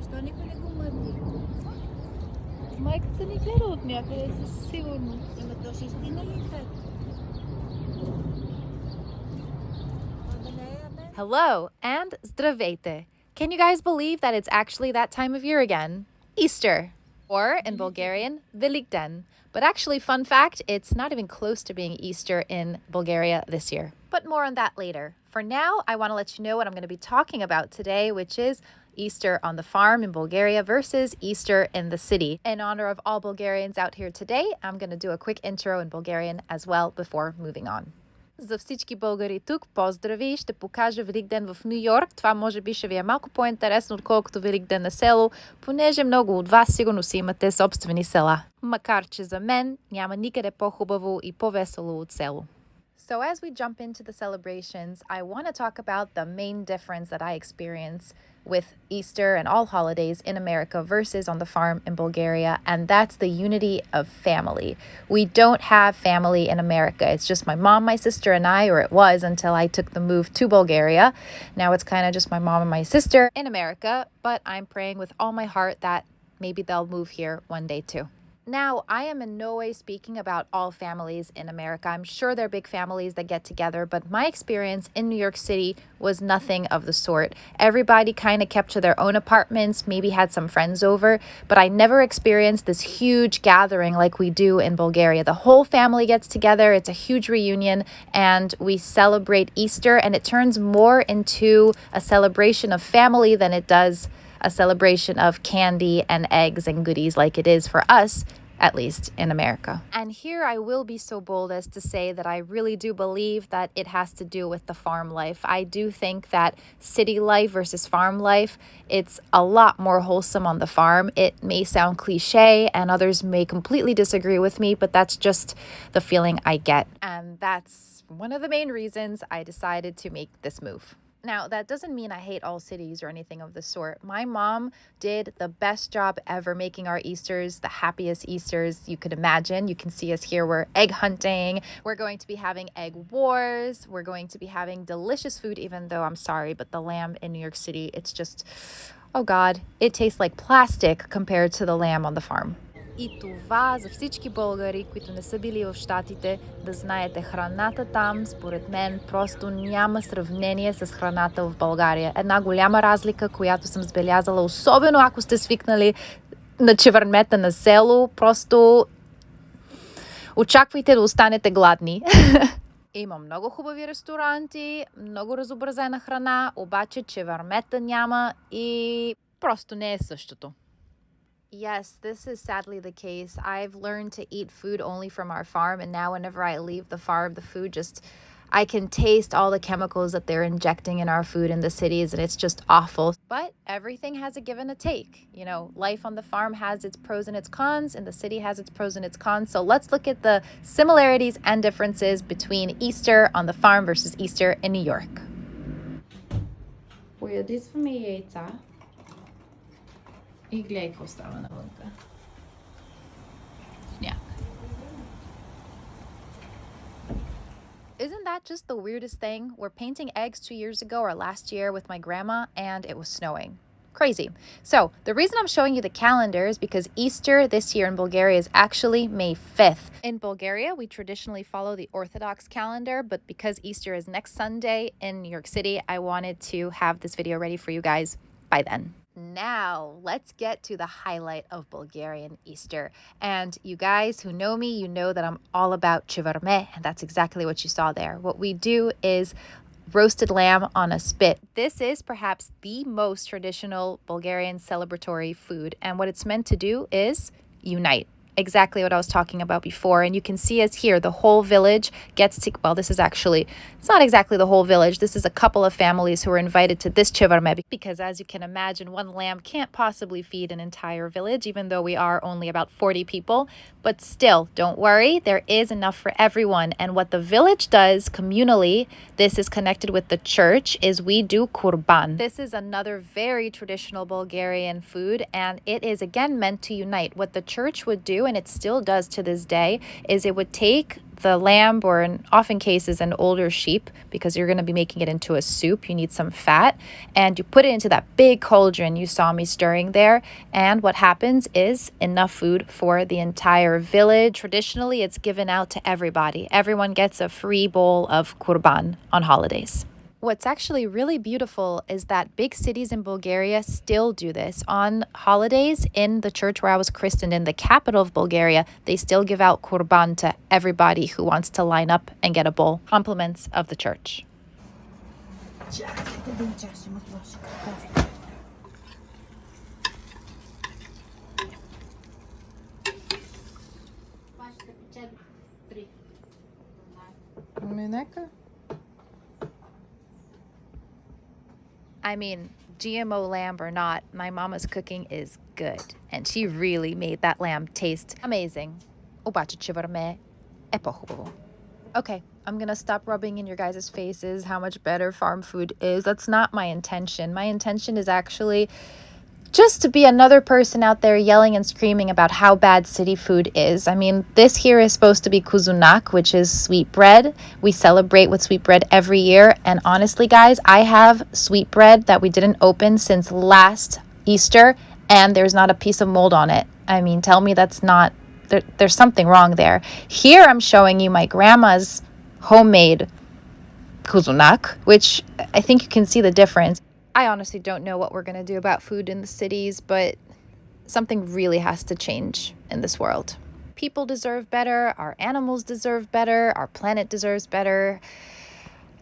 Що никой не го мърди? Майката ни гледа от някъде, със сигурност. Ама то ще истина ли е? Hello and здравейте. Can you guys believe that it's actually that time of year again? Easter, or in Bulgarian, Великден. But actually, fun fact, it's not even close to being Easter in Bulgaria this year. But more on that later. For now, I want to let you know what I'm going to be talking about today, which is Easter on the farm in Bulgaria versus Easter in the city. In honor of all Bulgarians out here today, I'm going to do a quick intro in Bulgarian as well before moving on. За всички българи тук, поздрави! Ще покажа Великден в Ню Йорк. Това може би ще ви е малко по-интересно, отколкото Великден на село, понеже много от вас сигурно си имате собствени села. Макар че за мен няма никъде по-хубаво и по-весело от село. So as we jump into the celebrations, I want to talk about the main difference that I experience with Easter and all holidays in America versus on the farm in Bulgaria, and that's the unity of family. We don't have family in America. It's just my mom, my sister, and I, or it was until I took the move to Bulgaria. Now it's kind of just my mom and my sister in America, but I'm praying with all my heart that maybe they'll move here one day too. Now, I am in no way speaking about all families in America. I'm sure there are big families that get together, but my experience in New York City was nothing of the sort. Everybody kind of kept to their own apartments, maybe had some friends over, but I never experienced this huge gathering like we do in Bulgaria. The whole family gets together, it's a huge reunion, and we celebrate Easter, and it turns more into a celebration of family than it does a celebration of candy and eggs and goodies like it is for us, at least in America. And here I will be so bold as to say that I really do believe that it has to do with the farm life. I do think that city life versus farm life, it's a lot more wholesome on the farm. It may sound cliche and others may completely disagree with me, but that's just the feeling I get. And that's one of the main reasons I decided to make this move. Now, that doesn't mean I hate all cities or anything of the sort. My mom did the best job ever making our Easters the happiest Easters you could imagine. You can see us here. We're egg hunting. We're going to be having egg wars. We're going to be having delicious food, even though I'm sorry, but the lamb in New York City, it's just, oh God, it tastes like plastic compared to the lamb on the farm. И това за всички българи, които не са били в Щатите, да знаете, храната там, според мен, просто няма сравнение с храната в България. Една голяма разлика, която съм забелязала, особено ако сте свикнали на чевърмета на село, просто очаквайте да останете гладни. Има много хубави ресторанти, много разобразена храна, обаче чевърмета няма и просто не е същото. Yes, this is sadly the case. I've learned to eat food only from our farm, and now whenever I leave the farm, the food just, I can taste all the chemicals that they're injecting in our food in the cities, and it's just awful. But everything has a give and a take. You know, life on the farm has its pros and its cons, and the city has its pros and its cons. So let's look at the similarities and differences between Easter on the farm versus Easter in New York. Поядисваме яйца. И гледай какво става навънка. Сняг. Isn't that just the weirdest thing? We're painting eggs 2 years ago or last year with my grandma, and it was snowing. Crazy. So the reason I'm showing you the calendar is because Easter this year in Bulgaria is actually May 5th. In Bulgaria, we traditionally follow the Orthodox calendar, but because Easter is next Sunday in New York City, I wanted to have this video ready for you guys by then. Now, let's get to the highlight of Bulgarian Easter. And you guys who know me, you know that I'm all about чевърме, and that's exactly what you saw there. What we do is roasted lamb on a spit. This is perhaps the most traditional Bulgarian celebratory food, and what it's meant to do is unite. Exactly what I was talking about before. And you can see us here, the whole village gets to, well, this is actually, it's not exactly the whole village. This is a couple of families who are invited to this чевърме, because as you can imagine, one lamb can't possibly feed an entire village, even though we are only about 40 people. But still, don't worry, there is enough for everyone. And what the village does communally, this is connected with the church, is we do kurban. This is another very traditional Bulgarian food, and it is again meant to unite. What the church would do, and it still does to this day, is it would take the lamb, or in often cases an older sheep, because you're going to be making it into a soup, you need some fat, and you put it into that big cauldron you saw me stirring there. And what happens is enough food for the entire village. Traditionally, it's given out to everybody. Everyone gets a free bowl of kurban on holidays. What's actually really beautiful is that big cities in Bulgaria still do this. On holidays, in the church where I was christened, in the capital of Bulgaria, they still give out kurban to everybody who wants to line up and get a bowl. Compliments of the church. I mean, GMO lamb or not, my mama's cooking is good. And she really made that lamb taste amazing. Okay, I'm gonna stop rubbing in your guys' faces how much better farm food is. That's not my intention. My intention is actually just to be another person out there yelling and screaming about how bad city food is. I mean, this here is supposed to be kuzunak, which is sweet bread. We celebrate with sweet bread every year. And honestly, guys, I have sweet bread that we didn't open since last Easter, and there's not a piece of mold on it. I mean, tell me that's not, there's something wrong there. Here I'm showing you my grandma's homemade kuzunak, which I think you can see the difference. I honestly don't know what we're going to do about food in the cities, but something really has to change in this world. People deserve better, our animals deserve better, our planet deserves better.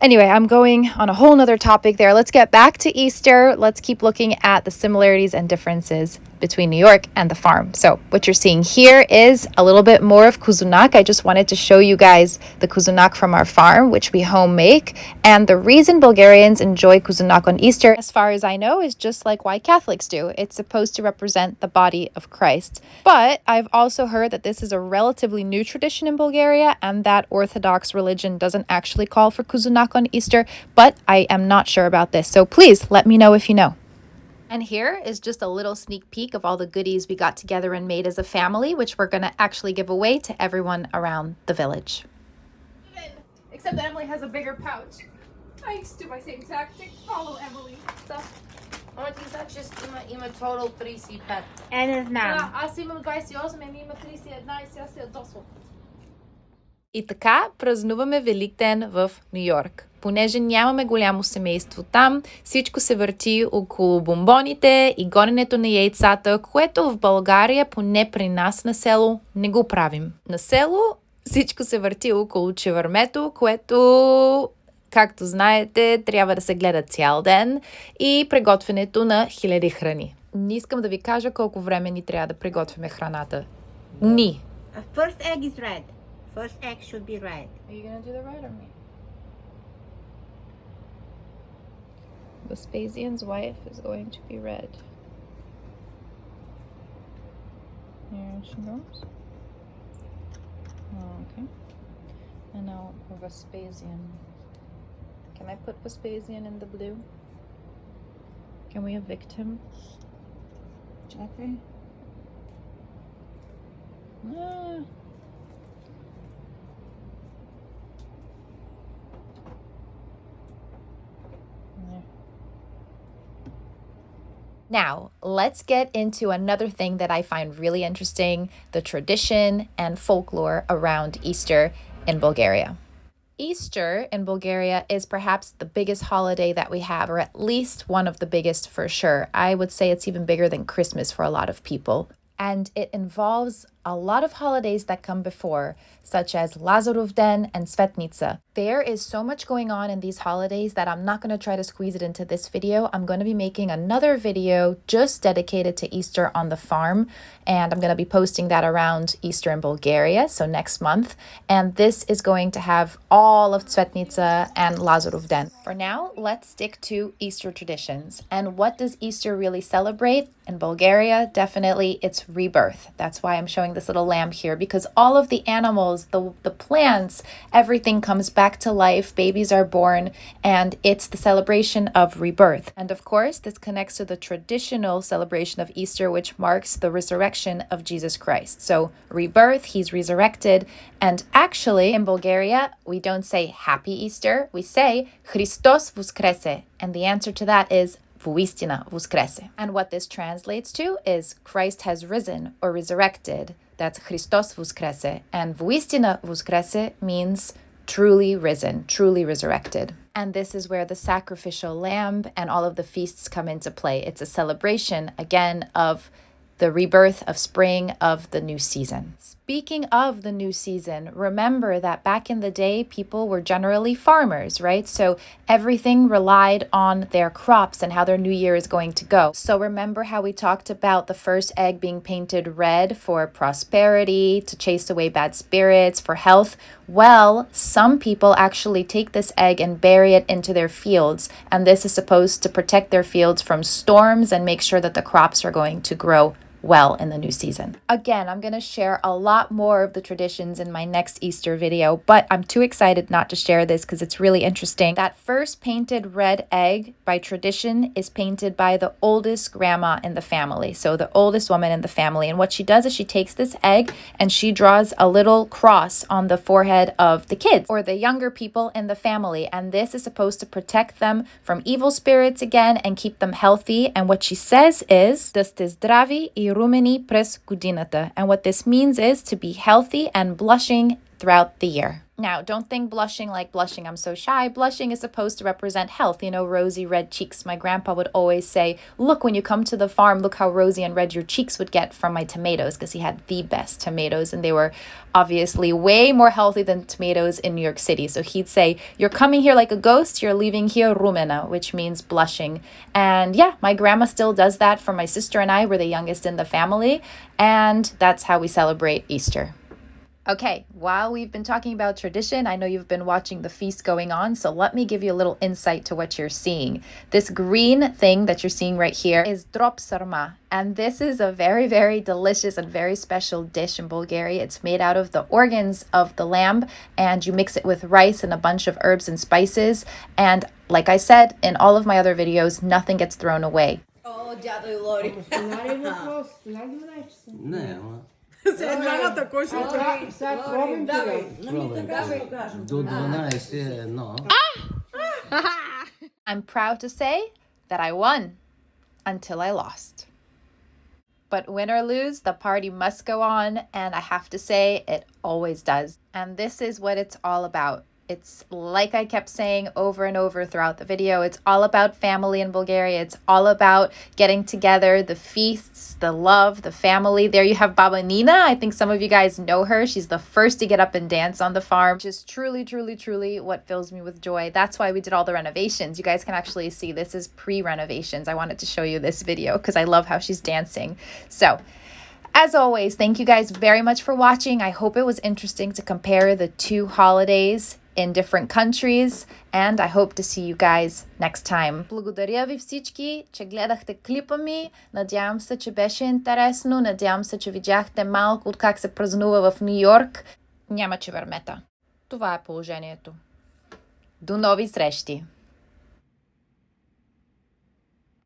Anyway, I'm going on a whole nother topic there. Let's get back to Easter. Let's keep looking at the similarities and differences between New York and the farm. So what you're seeing here is a little bit more of kuzunak. I just wanted to show you guys the kuzunak from our farm, which we home make. And the reason Bulgarians enjoy kuzunak on Easter, as far as I know, is just like why Catholics do. It's supposed to represent the body of Christ. But I've also heard that this is a relatively new tradition in Bulgaria, and that Orthodox religion doesn't actually call for kuzunak on Easter, but I am not sure about this. So please let me know if you know. And here is just a little sneak peek of all the goodies we got together and made as a family, which we're going to actually give away to everyone around the village. Except that Emily has a bigger pouch. I used to do my same tactic. Follow Emily. Има total 35. Не знам. Аз имам 28, Еми има 31 и сега се ядосвам. И така празнуваме Великден в Ню Йорк. Понеже нямаме голямо семейство там, всичко се върти около бомбоните и гоненето на яйцата, което в България, поне при нас на село, не го правим. На село всичко се върти около чевърмето, което, както знаете, трябва да се гледа цял ден, и приготвянето на хиляди храни. Не искам да ви кажа колко време ни трябва да приготвяме храната. First egg is red. First egg should be red. Are you gonna do the red or me? Vespasian's wife is going to be red. Here she goes. Oh, okay. And now Vespasian. Can I put Vespasian in the blue? Can we evict him? Jeffrey? Ah. Now, let's get into another thing that I find really interesting, the tradition and folklore around Easter in Bulgaria. Easter in Bulgaria is perhaps the biggest holiday that we have, or at least one of the biggest for sure. I would say it's even bigger than Christmas for a lot of people. And it involves a lot of holidays that come before, such as Lazarov Den and Svetnica. There is so much going on in these holidays that I'm not going to try to squeeze it into this video. I'm going to be making another video just dedicated to Easter on the farm, and I'm going to be posting that around Easter in Bulgaria, so next month. And this is going to have all of Svetnica and Lazarov Den. For now, let's stick to Easter traditions. And what does Easter really celebrate? In Bulgaria, definitely it's rebirth. That's why I'm showing this little lamb here because all of the animals, the plants, everything comes back to life. Babies are born, and it's the celebration of rebirth. And of course, this connects to the traditional celebration of Easter, which marks the resurrection of Jesus Christ. So rebirth, he's resurrected. And actually, in Bulgaria, we don't say Happy Easter. We say Христос воскресе. And the answer to that is Воистина воскресе. And what this translates to is Christ has risen or resurrected. That's Христос воскресе. And Воистина воскресе means truly risen, truly resurrected. And this is where the sacrificial lamb and all of the feasts come into play. It's a celebration, again, of the rebirth of spring, of the new season. Speaking of the new season, remember that back in the day, people were generally farmers, right? So everything relied on their crops and how their new year is going to go. So remember how we talked about the first egg being painted red for prosperity, to chase away bad spirits, for health? Well, some people actually take this egg and bury it into their fields, and this is supposed to protect their fields from storms and make sure that the crops are going to grow well in the new season. Again, I'm going to share a lot more of the traditions in my next Easter video, but I'm too excited not to share this because it's really interesting. That first painted red egg by tradition is painted by the oldest grandma in the family, so the oldest woman in the family. And what she does is she takes this egg and she draws a little cross on the forehead of the kids or the younger people in the family, and this is supposed to protect them from evil spirits again and keep them healthy. And what she says is да сте здрави и rumeni през годината. And what this means is to be healthy and blushing throughout the year. Now, don't think blushing like blushing, I'm so shy. Blushing is supposed to represent health, you know, rosy red cheeks. My grandpa would always say, look, when you come to the farm, look how rosy and red your cheeks would get from my tomatoes, because he had the best tomatoes and they were obviously way more healthy than tomatoes in New York City. So he'd say, you're coming here like a ghost, you're leaving here rumena, which means blushing. And yeah, my grandma still does that for my sister and I. We're the youngest in the family, and that's how we celebrate Easter. Okay, while we've been talking about tradition, I know you've been watching the feast going on, so let me give you a little insight to what you're seeing. This green thing that you're seeing right here is drop sarma, and this is a very, very delicious and very special dish in Bulgaria. It's made out of the organs of the lamb, and you mix it with rice and a bunch of herbs and spices, and like I said in all of my other videos, nothing gets thrown away. Oh, дядо и Лори. Не, ама. Двамата кой ще отрави? До 12 е едно. I'm proud to say that I won until I lost. But win or lose, the party must go on, and I have to say it always does. And this is what it's all about. It's like I kept saying over and over throughout the video, it's all about family in Bulgaria. It's all about getting together, the feasts, the love, the family. There you have Baba Nina. I think some of you guys know her. She's the first to get up and dance on the farm. Just truly, truly, truly what fills me with joy. That's why we did all the renovations. You guys can actually see this is pre-renovations. I wanted to show you this video because I love how she's dancing. So, as always, thank you guys very much for watching. I hope it was interesting to compare the two holidays in different countries, and I hope to see you guys next time. Благодаря ви всички, че гледахте клипа ми. Надявам се, че беше интересно. Надявам се, че видяхте малко от как се празнува в Ню Йорк. Няма чевермета. Това е положението. До нови срещи!